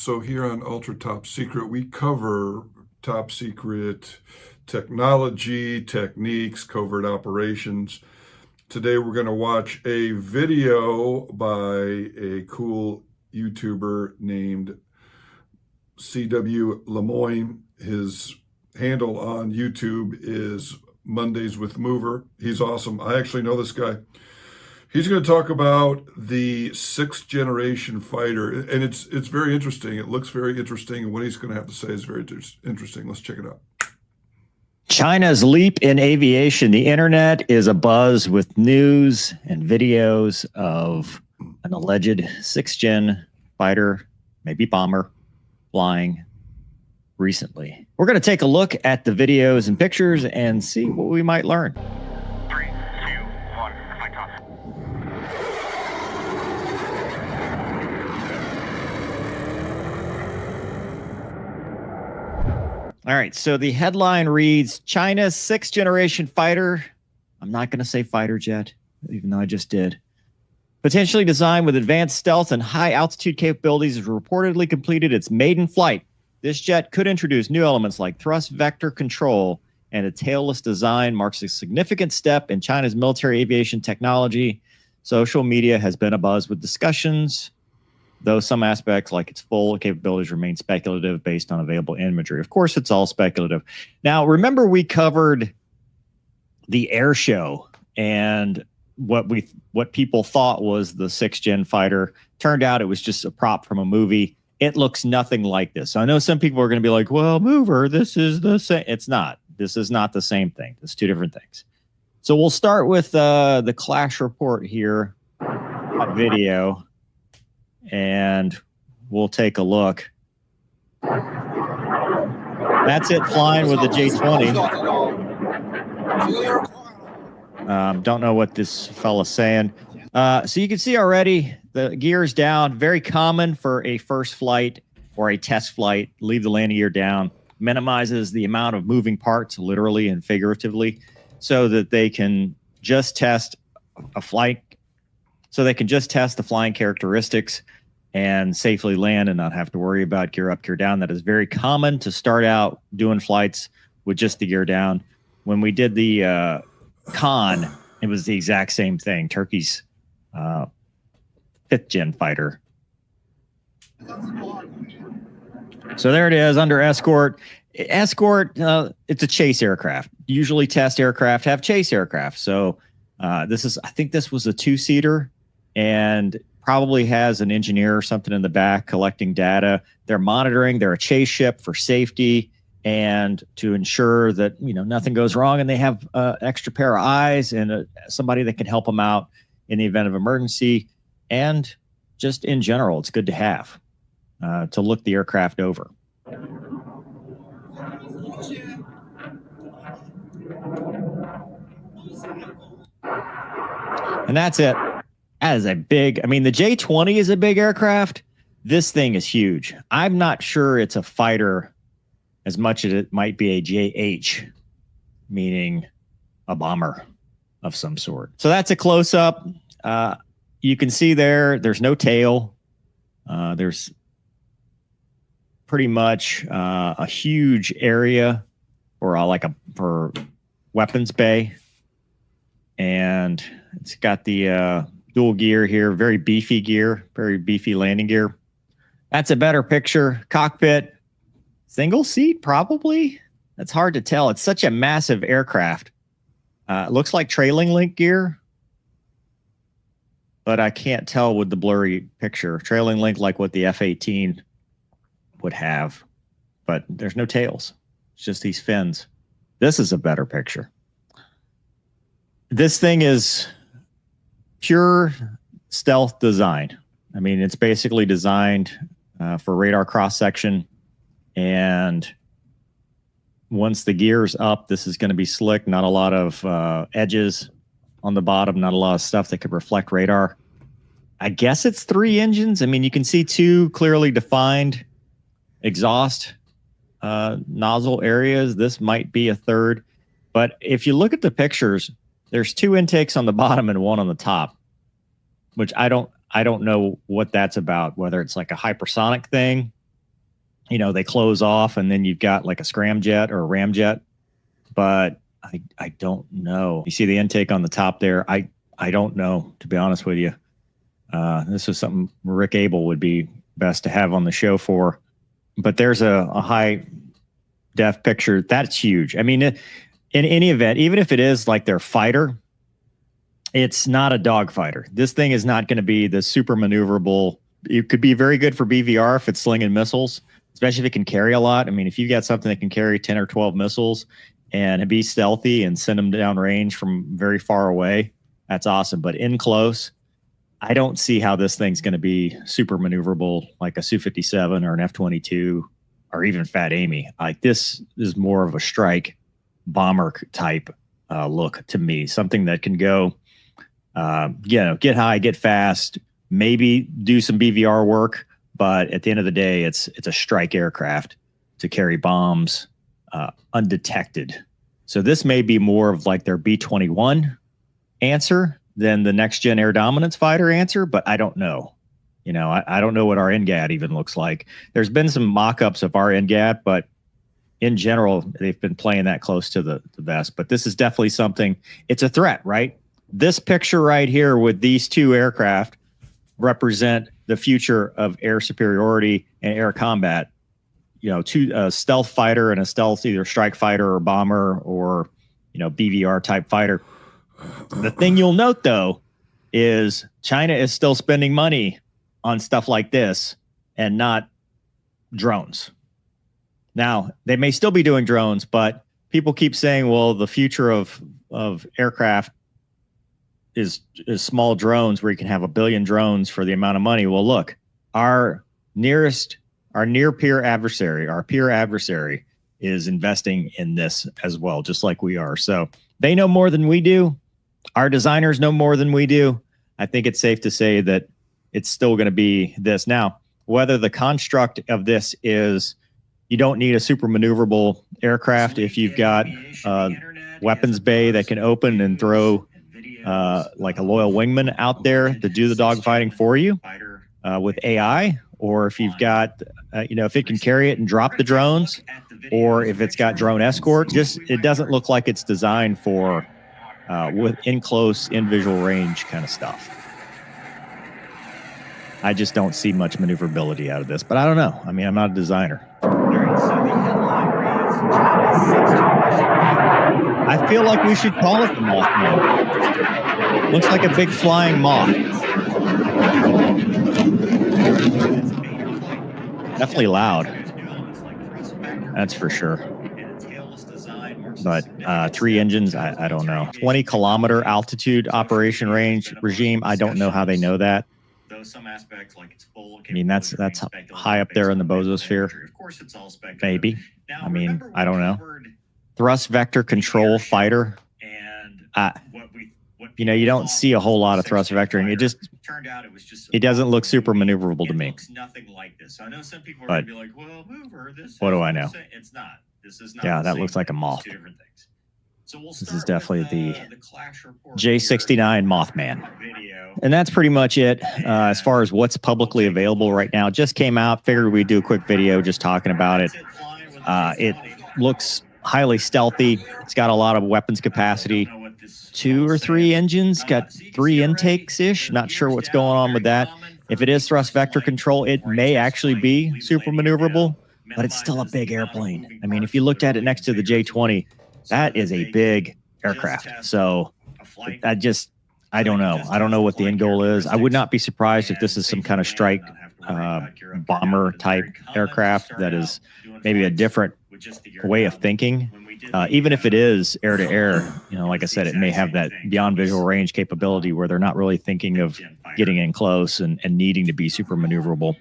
So here on Ultra Top Secret, we cover top secret technology, techniques, covert operations. Today we're going to watch a video by a cool YouTuber named CW Lemoyne. His handle on YouTube is Mondays with Mover. He's awesome. I actually know this guy. He's going to talk about the sixth generation fighter, and it's very interesting. It looks very interesting, and what he's going to have to say is very interesting. Let's check it out. China's leap in aviation. The internet is abuzz with news and videos of an alleged sixth-gen fighter, maybe bomber, flying recently. We're going to take a look at the videos and pictures and see what we might learn. 3, 2, 1, fight off. All right, so the headline reads, China's sixth-generation fighter, I'm not going to say fighter jet, even though I just did, potentially designed with advanced stealth and high-altitude capabilities, has reportedly completed its maiden flight. This jet could introduce new elements like thrust vector control, and a tailless design marks a significant step in China's military aviation technology. Social media has been abuzz with discussions, though some aspects, like its full capabilities, remain speculative based on available imagery. Of course, it's all speculative. Now, remember we covered the air show, and what people thought was the sixth-gen fighter. Turned out it was just a prop from a movie. It looks nothing like this. So I know some people are going to be like, well, Mover, this is the same. It's not. This is not the same thing. It's two different things. So we'll start with the Clash report here, video, and we'll take a look. That's it flying with the J-20. Don't know what this fella's saying. So you can see already the gear's down. Very common for a first flight or a test flight. Leave the landing gear down. Minimizes the amount of moving parts, literally and figuratively, so that they can just test a flight. So they can just test the flying characteristics and safely land and not have to worry about gear up, gear down. That is very common to start out doing flights with just the gear down. When we did the con, it was the exact same thing. Turkey's fifth-gen fighter. So there it is under escort. Escort, it's a chase aircraft. Usually test aircraft have chase aircraft. So I think this was a two-seater and probably has an engineer or something in the back collecting data. They're monitoring. They're a chase ship for safety and to ensure that, nothing goes wrong, and they have an extra pair of eyes and somebody that can help them out in the event of emergency. And just in general, it's good to have to look the aircraft over. And that's it. That is a big, the J-20 is a big aircraft. This thing is huge. I'm not sure it's a fighter as much as it might be a JH, meaning a bomber of some sort. So that's a close-up. You can see there's no tail. There's pretty much a huge area for weapons bay. And it's got the dual gear here, very beefy gear, very beefy landing gear. That's a better picture. Cockpit, single seat, probably. That's hard to tell. It's such a massive aircraft. It looks like trailing link gear, but I can't tell with the blurry picture. Trailing link like what the F-18 would have, but there's no tails. It's just these fins. This is a better picture. This thing is pure stealth design. It's basically designed for radar cross-section, and once the gear's up, this is going to be slick. Not a lot of edges on the bottom, not a lot of stuff that could reflect radar. I guess it's 3 engines. You can see 2 clearly defined exhaust nozzle areas. This might be a third, but if you look at the pictures, there's 2 intakes on the bottom and 1 on the top, which I don't know what that's about, whether it's like a hypersonic thing they close off and then you've got like a scramjet or a ramjet. But I don't know. You see the intake on the top there. I don't know, to be honest with you. This is something Rick Abel would be best to have on the show for. But there's a high def picture. That's huge. I mean, in any event, even if it is like their fighter, it's not a dogfighter. This thing is not going to be the super maneuverable. It could be very good for BVR if it's slinging missiles, especially if it can carry a lot. I mean, if you got something that can carry 10 or 12 missiles and be stealthy and send them down range from very far away, that's awesome. But in close, I don't see how this thing's going to be super maneuverable like a Su-57 or an F-22 or even Fat Amy. Like, this is more of a strike bomber type look to me. Something that can go, get high, get fast, maybe do some BVR work, but at the end of the day, it's a strike aircraft to carry bombs undetected. So this may be more of like their B-21 answer than the next gen air dominance fighter answer, but I don't know. I don't know what our NGAD even looks like. There's been some mock-ups of our NGAD, but in general, they've been playing that close to the vest. But this is definitely something. It's a threat, right? This picture right here with these two aircraft represent the future of air superiority and air combat. A stealth fighter and a stealth either strike fighter or bomber or BVR type fighter. The thing you'll note, though, is China is still spending money on stuff like this and not drones. Now, they may still be doing drones, but people keep saying, well, the future of aircraft is small drones where you can have 1 billion drones for the amount of money. Well, look, our near peer adversary is investing in this as well, just like we are. So they know more than we do. Our designers know more than we do. I think it's safe to say that it's still going to be this. Now, whether the construct of this is you don't need a super maneuverable aircraft if you've got a weapons bay that can open and throw like a loyal wingman out there to do the dogfighting for you with AI, or if you've got, if it can carry it and drop the drones, or if it's got drone escort, it doesn't look like it's designed for with in close, in visual range kind of stuff. I just don't see much maneuverability out of this, but I don't know. I mean, I'm not a designer. I feel like we should call it the Mothman. Looks like a big flying moth. Definitely loud. That's for sure. But 3 engines, I don't know. 20-kilometer altitude operation range regime. I don't know how they know that. I mean, that's high up there in the bososphere. Maybe. I mean, I don't know. Thrust vector control fighter. You don't see a whole lot of thrust vectoring. It doesn't look super maneuverable to me. But what do I know? Yeah, that looks like a moth. This is definitely the J69 Mothman. And that's pretty much it as far as what's publicly available right now. It just came out. Figured we'd do a quick video just talking about it. It looks highly stealthy. It's got a lot of weapons capacity. 2 or 3 engines, got 3 intakes-ish. Not sure what's going on with that. If it is thrust vector control, it may actually be super maneuverable, but it's still a big airplane. I mean, if you looked at it next to the J-20, that is a big aircraft. So I don't know. I don't know what the end goal is. I would not be surprised if this is some kind of strike bomber type aircraft that is maybe a different way of thinking. Even if it is air to air, like I said, it may have that beyond visual range capability where they're not really thinking of getting in close and needing to be super maneuverable.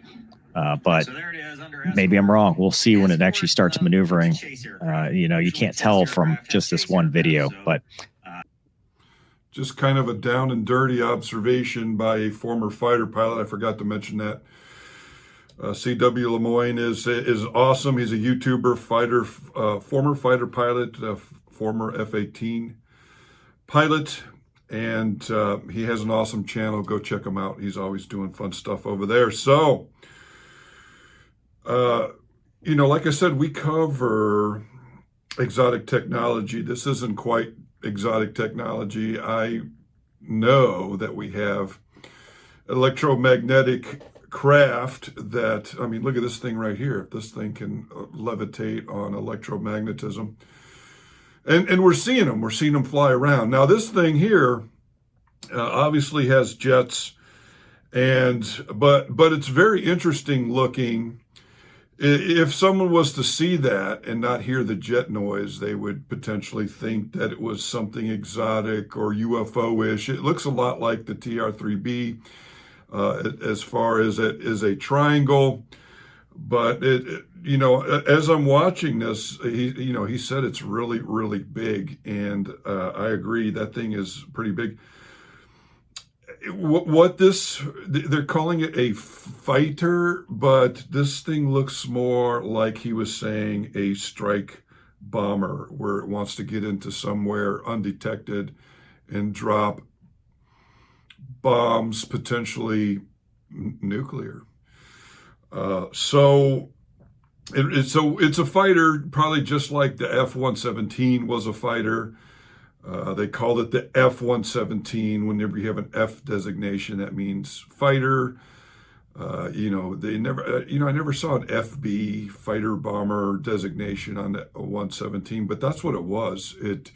But maybe I'm wrong. We'll see when it actually starts maneuvering. You can't tell from just this one video, but just kind of a down and dirty observation by a former fighter pilot. I forgot to mention that. C.W. Lemoyne is awesome. He's a YouTuber, fighter, former fighter pilot, former F-18 pilot, and he has an awesome channel. Go check him out. He's always doing fun stuff over there. So like I said, we cover exotic technology. This isn't quite exotic technology. I know that we have electromagnetic craft that, I mean, look at this thing right here. This thing can levitate on electromagnetism. And we're seeing them. We're seeing them fly around. Now, this thing here obviously has jets, but it's very interesting looking. If someone was to see that and not hear the jet noise, they would potentially think that it was something exotic or UFO-ish. It looks a lot like the TR-3B as far as it is a triangle. But as I'm watching this, he said it's really, really big, and I agree that thing is pretty big. They're calling it a fighter, but this thing looks more like he was saying a strike bomber, where it wants to get into somewhere undetected and drop bombs, potentially nuclear. So it's a fighter, probably just like the F-117 was a fighter. They called it the F-117. Whenever you have an F designation, that means fighter. They never, I never saw an FB, fighter bomber designation on the 117, but that's what it was. It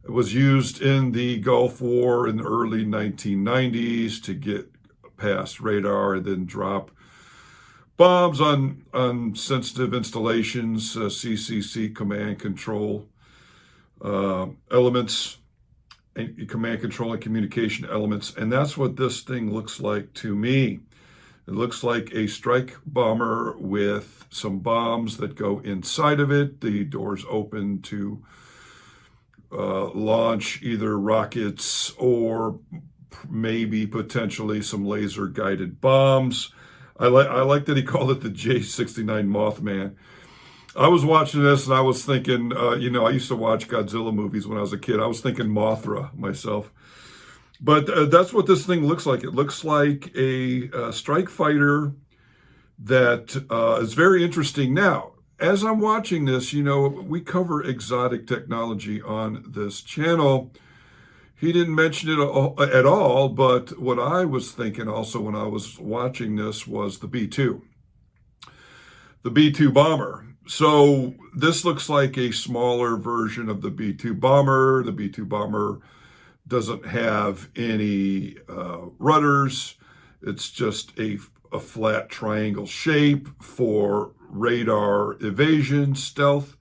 was used in the Gulf War in the early 1990s to get past radar and then drop bombs on sensitive installations, CCC, command control elements, and command control and communication elements. And that's what this thing looks like to me. It looks like a strike bomber with some bombs that go inside of it. The doors open to launch either rockets or maybe potentially some laser guided bombs. I like that he called it the J-69 Mothman. I was watching this and I was thinking, I used to watch Godzilla movies when I was a kid. I was thinking Mothra myself. But that's what this thing looks like. It looks like a strike fighter that is very interesting. Now, as I'm watching this, we cover exotic technology on this channel. He didn't mention it at all, but what I was thinking also when I was watching this was the B-2. The B-2 bomber. So this looks like a smaller version of the B-2 bomber. The B-2 bomber doesn't have any rudders. It's just a flat triangle shape for radar evasion, stealth.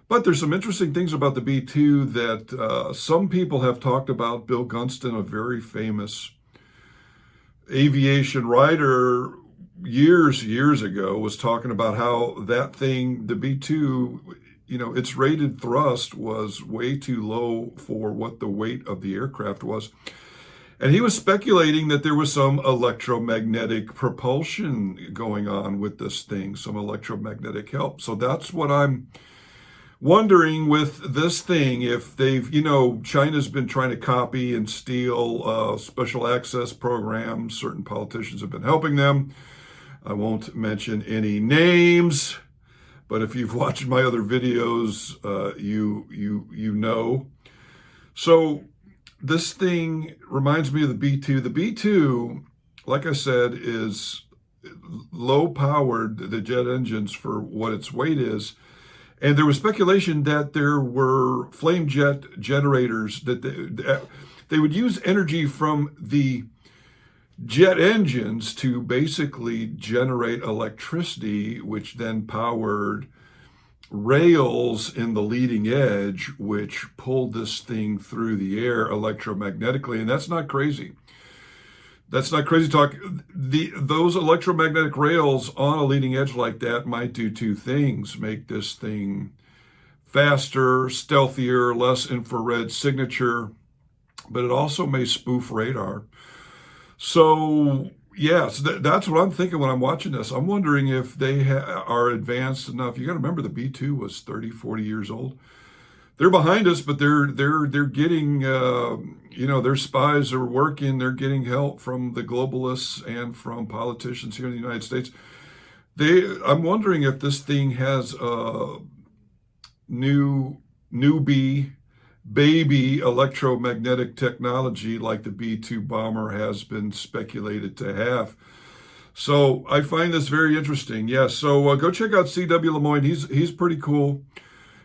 But there's some interesting things about the B-2 that some people have talked about. Bill Gunston, a very famous aviation writer, years ago, was talking about how that thing, the B-2, its rated thrust was way too low for what the weight of the aircraft was. And he was speculating that there was some electromagnetic propulsion going on with this thing, some electromagnetic help. So that's what I'm wondering with this thing, if they've, China's been trying to copy and steal special access programs. Certain politicians have been helping them. I won't mention any names, but if you've watched my other videos, you know. So this thing reminds me of the B-2. The B-2, like I said, is low powered, the jet engines, for what its weight is. And there was speculation that there were flame jet generators, that they would use energy from the jet engines to basically generate electricity, which then powered rails in the leading edge, which pulled this thing through the air electromagnetically. And that's not crazy. That's not crazy talk. Those electromagnetic rails on a leading edge like that might do two things: make this thing faster, stealthier, less infrared signature, but it also may spoof radar. So yes, that's what I'm thinking when I'm watching this. I'm wondering if they are advanced enough. You got to remember, the B-2 was 30, 40 years old. They're behind us, but they're getting, their spies are working. They're getting help from the globalists and from politicians here in the United States. I'm wondering if this thing has a newbie baby electromagnetic technology like the B-2 bomber has been speculated to have. So I find this very interesting. Yes, so go check out C.W. Lemoyne. He's pretty cool.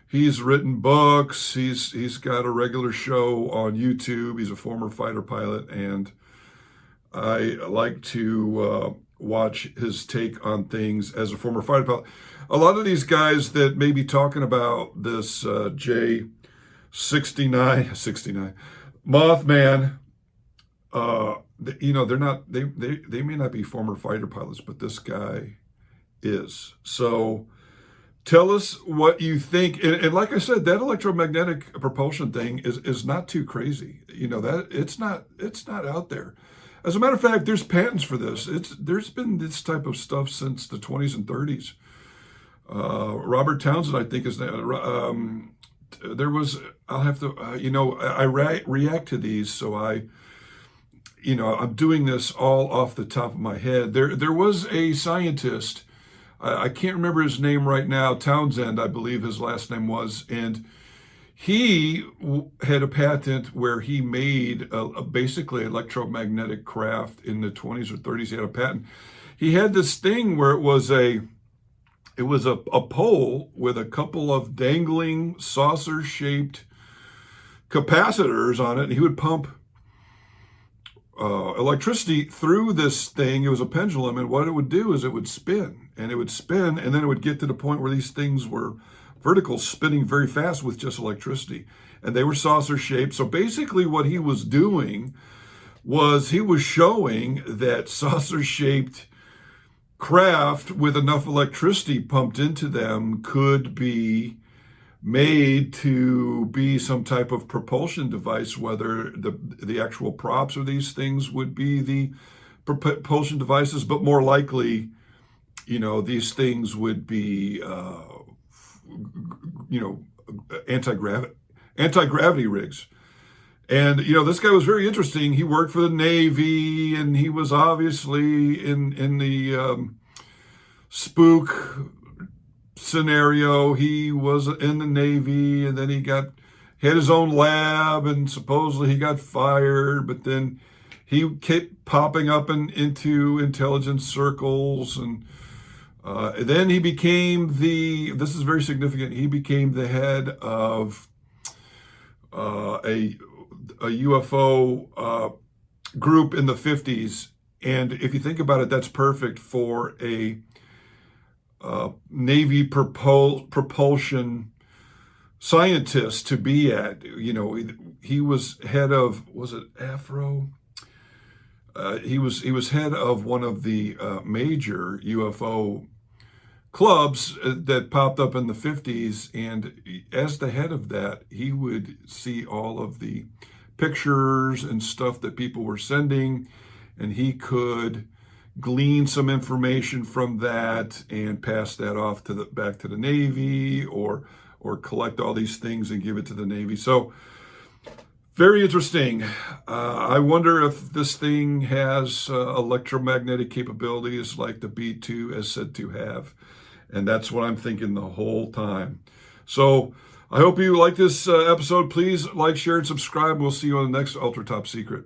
He's written books. He's got a regular show on YouTube. He's a former fighter pilot, and I like to watch his take on things as a former fighter pilot. A lot of these guys that may be talking about this J69 Mothman, they're not, they may not be former fighter pilots, but this guy is. So tell us what you think. And like I said, that electromagnetic propulsion thing is not too crazy. That it's not out there. As a matter of fact, there's patents for this. There's been this type of stuff since the 20s and 30s. Robert Townsend, I think, is there was. I'll have to. I react to these, so I'm doing this all off the top of my head. There was a scientist. I can't remember his name right now. Townsend, I believe his last name was, and he had a patent where he made a basically electromagnetic craft in the 20s or 30s. He had a patent. He had this thing where it was a pole with a couple of dangling saucer-shaped capacitors on it, and he would pump electricity through this thing. It was a pendulum, and what it would do is it would spin, and then it would get to the point where these things were vertical, spinning very fast with just electricity, and they were saucer-shaped. So basically what he was doing was he was showing that saucer-shaped craft with enough electricity pumped into them could be made to be some type of propulsion device, whether the actual props of these things would be the propulsion devices, but more likely, these things would be, anti-gravity rigs. And, this guy was very interesting. He worked for the Navy, and he was obviously in the spook scenario. He was in the Navy, and then he had his own lab, and supposedly he got fired, but then he kept popping up into intelligence circles, and then he became this is very significant, he became the head of a UFO group in the 50s. And if you think about it, that's perfect for a Navy propulsion scientist to be at. He was head of, was it AFRO? He was head of one of the major UFO clubs that popped up in the 50s, and as the head of that, he would see all of the pictures and stuff that people were sending, and he could glean some information from that and pass that off back to the Navy, or collect all these things and give it to the Navy. So very interesting. I wonder if this thing has electromagnetic capabilities like the B-2 is said to have. And that's what I'm thinking the whole time. So I hope you like this episode. Please like, share, and subscribe. We'll see you on the next Ultra Top Secret.